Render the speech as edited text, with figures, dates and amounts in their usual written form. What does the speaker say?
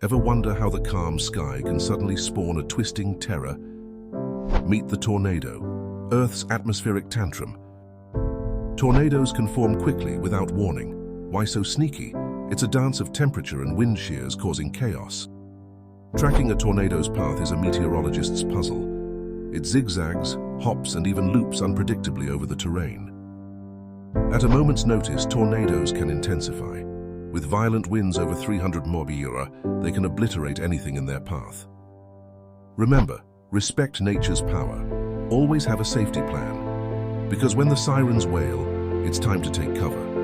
Ever wonder how the calm sky can suddenly spawn a twisting terror? Meet the tornado, Earth's atmospheric tantrum. Tornadoes can form quickly without warning. Why so sneaky? It's a dance of temperature and wind shears causing chaos. Tracking a tornado's path is a meteorologist's puzzle. It zigzags, hops, and even loops unpredictably over the terrain. At a moment's notice, tornadoes can intensify. With violent winds over 300 mph, they can obliterate anything in their path. Remember, respect nature's power. Always have a safety plan. Because when the sirens wail, it's time to take cover.